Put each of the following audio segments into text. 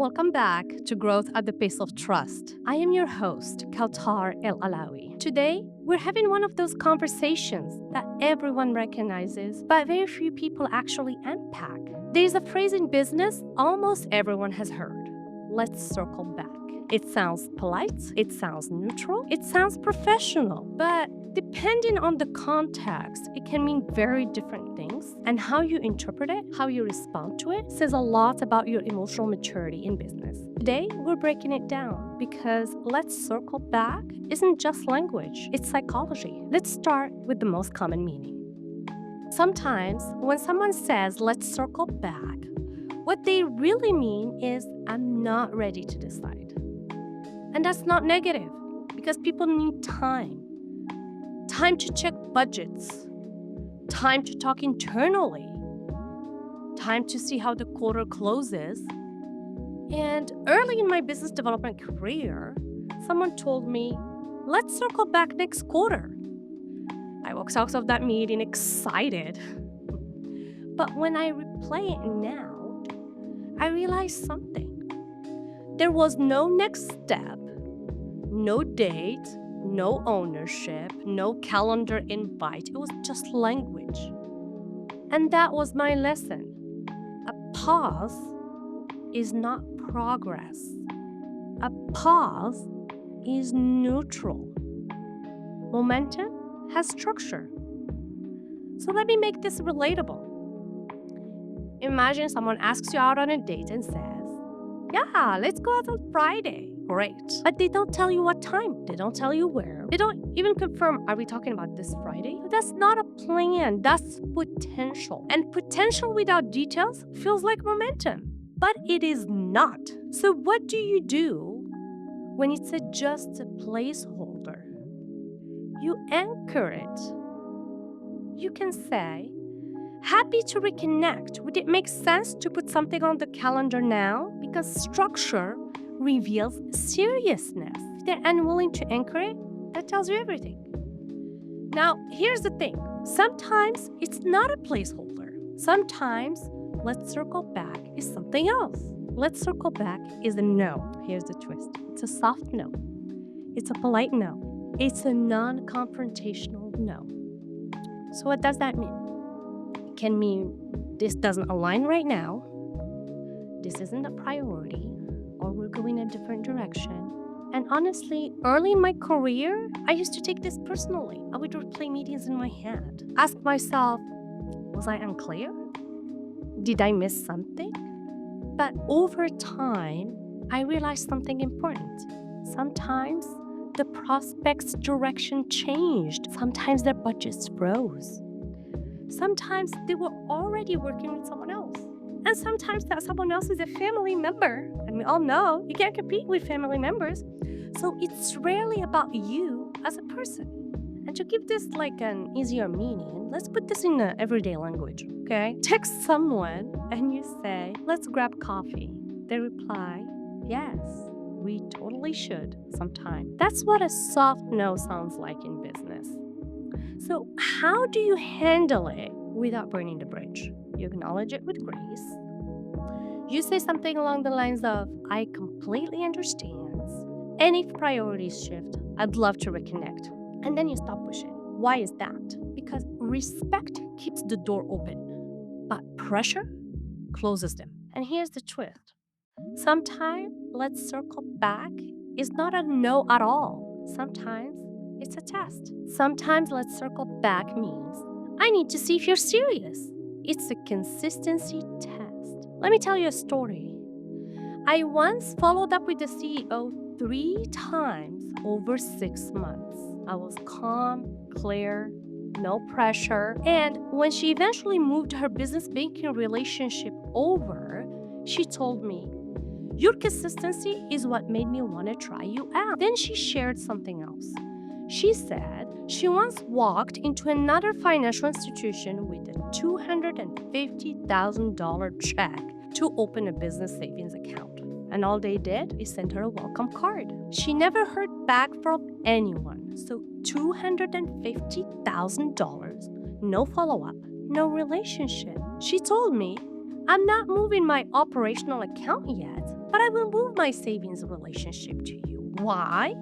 Welcome back to Growth at the Pace of Trust. I am your host, Kawtar El-Alawi. Today, we're having one of those conversations that everyone recognizes, but very few people actually unpack. There's a phrase in business almost everyone has heard. Let's circle back. It sounds polite, it sounds neutral, it sounds professional, but depending on the context, it can mean very different things. And how you interpret it, how you respond to it, says a lot about your emotional maturity in business. Today, we're breaking it down because let's circle back isn't just language, it's psychology. Let's start with the most common meaning. Sometimes, when someone says, let's circle back, what they really mean is, I'm not ready to decide. And that's not negative because people need time. Time to check budgets, time to talk internally, time to see how the quarter closes. And early in my business development career, someone told me, let's circle back next quarter. I walked out of that meeting excited. But when I replay it now, I realized something. There was no next step, no date, no ownership, no calendar invite. It was just language. And that was my lesson. A pause is not progress. A pause is neutral. Momentum has structure. So let me make this relatable. Imagine someone asks you out on a date and says, yeah, let's go out on Friday. Great. But they don't tell you what time. They don't tell you where. They don't even confirm, are we talking about this Friday? That's not a plan. That's potential. And potential without details feels like momentum. But it is not. So what do you do when it's just a placeholder? You anchor it. You can say, happy to reconnect. Would it make sense to put something on the calendar now? Because structure reveals seriousness. If they're unwilling to anchor it, that tells you everything. Now, here's the thing. Sometimes it's not a placeholder. Sometimes let's circle back is something else. Let's circle back is a no. Here's the twist. It's a soft no. It's a polite no. It's a non-confrontational no. So what does that mean? It can mean this doesn't align right now. This isn't a priority. Or we're going a different direction. And honestly, early in my career, I used to take this personally. I would replay meetings in my head. Ask myself, was I unclear? Did I miss something? But over time, I realized something important. Sometimes the prospect's direction changed. Sometimes their budgets froze. Sometimes they were already working with someone else. And sometimes that someone else is a family member. And we all know you can't compete with family members. So it's rarely about you as a person. And to give this like an easier meaning, let's put this in everyday language, okay? Text someone and you say, let's grab coffee. They reply, yes, we totally should sometime. That's what a soft no sounds like in business. So how do you handle it without burning the bridge? You acknowledge it with grace. You say something along the lines of, I completely understand. And if priorities shift, I'd love to reconnect. And then you stop pushing. Why is that? Because respect keeps the door open, but pressure closes them. And here's the twist. Sometimes let's circle back is not a no at all. Sometimes it's a test. Sometimes let's circle back means I need to see if you're serious. It's a consistency test. Let me tell you a story. I once followed up with the CEO 3 times over 6 months. I was calm, clear, no pressure. And when she eventually moved her business banking relationship over, she told me, your consistency is what made me want to try you out. Then she shared something else. She said she once walked into another financial institution with a $250,000 check to open a business savings account. And all they did is send her a welcome card. She never heard back from anyone. So $250,000, no follow-up, no relationship. She told me, I'm not moving my operational account yet, but I will move my savings relationship to you. Why?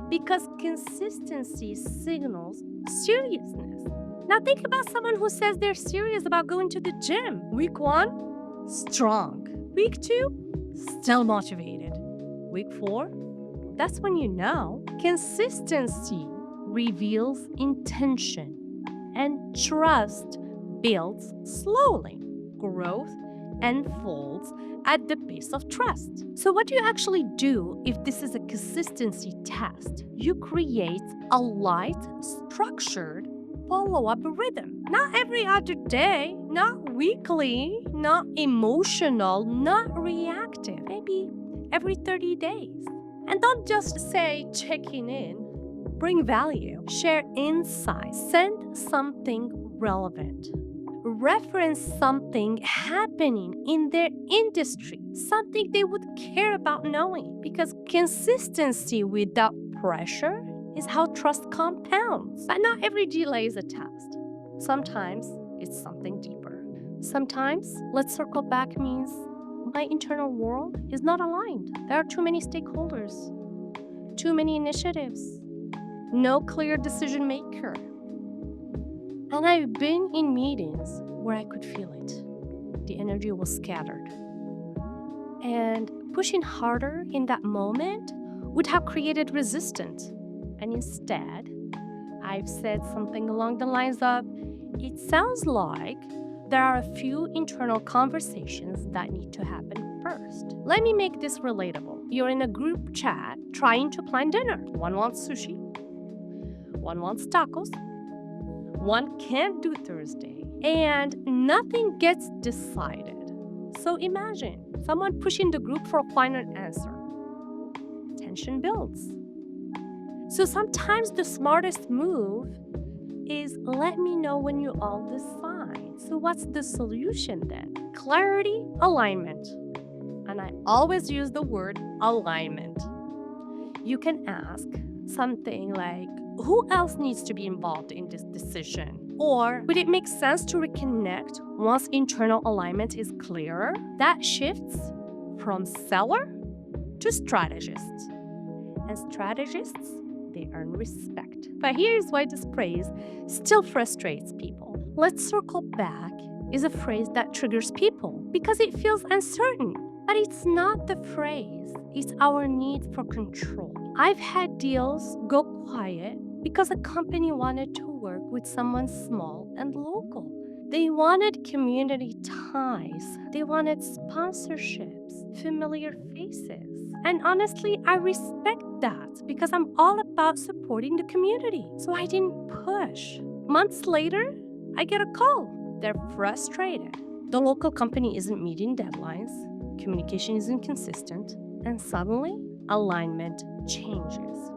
Because consistency signals seriousness. Now think about someone who says they're serious about going to the gym. Week 1, strong. Week 2, still motivated. Week 4, that's when you know. Consistency reveals intention, and trust builds slowly. Growth unfolds at the pace of trust. So what do you actually do if this is a consistency test? You create a light, structured follow-up rhythm. Not every other day, not weekly, not emotional, not reactive. Maybe every 30 days. And don't just say checking in. Bring value, share insights, send something relevant. Reference something happening in their industry, something they would care about knowing. Because consistency without pressure is how trust compounds. But not every delay is a test. Sometimes it's something deeper. Sometimes let's circle back means my internal world is not aligned. There are too many stakeholders, too many initiatives, no clear decision maker. And I've been in meetings where I could feel it. The energy was scattered. And pushing harder in that moment would have created resistance. And instead, I've said something along the lines of, it sounds like there are a few internal conversations that need to happen first. Let me make this relatable. You're in a group chat trying to plan dinner. One wants sushi. One wants tacos. One can't do Thursday. And nothing gets decided. So imagine someone pushing the group for a final answer. Tension builds. So sometimes the smartest move is let me know when you all decide. So what's the solution then? Clarity, alignment. And I always use the word alignment. You can ask something like, who else needs to be involved in this decision? Or would it make sense to reconnect once internal alignment is clearer? That shifts from seller to strategist. And strategists, they earn respect. But here's why this phrase still frustrates people. Let's circle back is a phrase that triggers people because it feels uncertain. But it's not the phrase, it's our need for control. I've had deals go quiet because a company wanted to work with someone small and local. They wanted community ties. They wanted sponsorships, familiar faces. And honestly, I respect that because I'm all about supporting the community. So I didn't push. Months later, I get a call. They're frustrated. The local company isn't meeting deadlines, communication is inconsistent, and suddenly, alignment changes.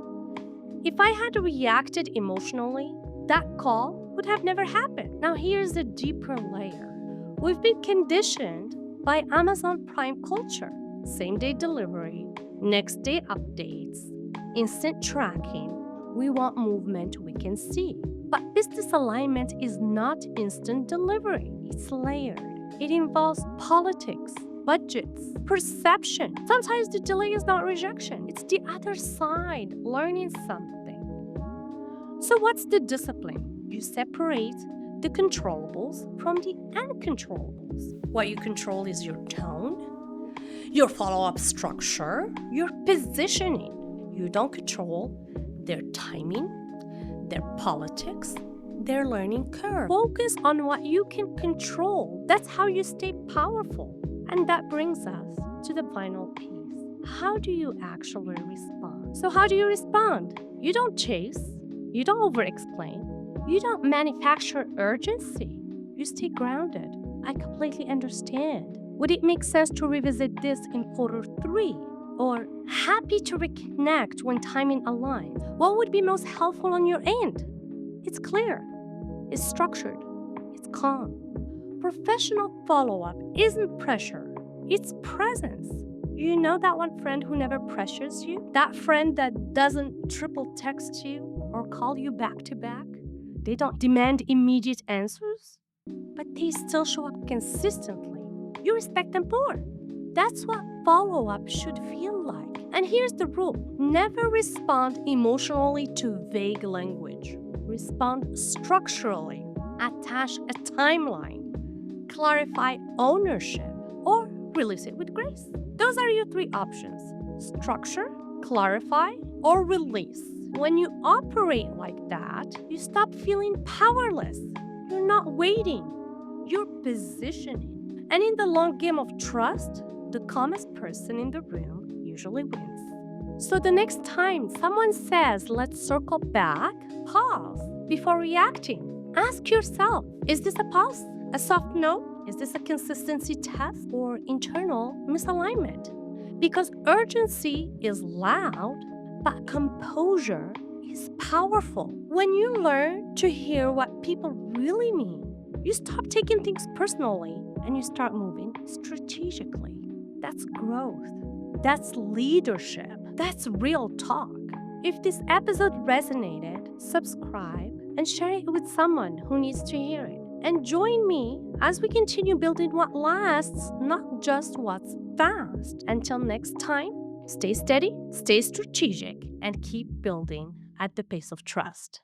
If I had reacted emotionally, that call would have never happened. Now here's a deeper layer. We've been conditioned by Amazon Prime culture. Same-day delivery, next-day updates, instant tracking. We want movement we can see. But business alignment is not instant delivery. It's layered. It involves politics, budgets, perception. Sometimes the delay is not rejection. It's the other side learning something. So what's the discipline? You separate the controllables from the uncontrollables. What you control is your tone, your follow-up structure, your positioning. You don't control their timing, their politics, their learning curve. Focus on what you can control. That's how you stay powerful. And that brings us to the final piece. How do you actually respond? So how do you respond? You don't chase. You don't over-explain. You don't manufacture urgency. You stay grounded. I completely understand. Would it make sense to revisit this in quarter 3? Or happy to reconnect when timing aligns? What would be most helpful on your end? It's clear. It's structured. It's calm. Professional follow-up isn't pressure. It's presence. You know that one friend who never pressures you? That friend that doesn't triple text you or call you back to back? They don't demand immediate answers, but they still show up consistently. You respect them more. That's what follow-up should feel like. And here's the rule. Never respond emotionally to vague language. Respond structurally. Attach a timeline. Clarify ownership, or release it with grace. Those are your three options: structure, clarify, or release. When you operate like that, you stop feeling powerless. You're not waiting, you're positioning. And in the long game of trust, the calmest person in the room usually wins. So the next time someone says, let's circle back, pause before reacting. Ask yourself, is this a pause? A soft no? Is this a consistency test or internal misalignment? Because urgency is loud, but composure is powerful. When you learn to hear what people really mean, you stop taking things personally and you start moving strategically. That's growth. That's leadership. That's real talk. If this episode resonated, subscribe and share it with someone who needs to hear it. And join me as we continue building what lasts, not just what's fast. Until next time, stay steady, stay strategic, and keep building at the pace of trust.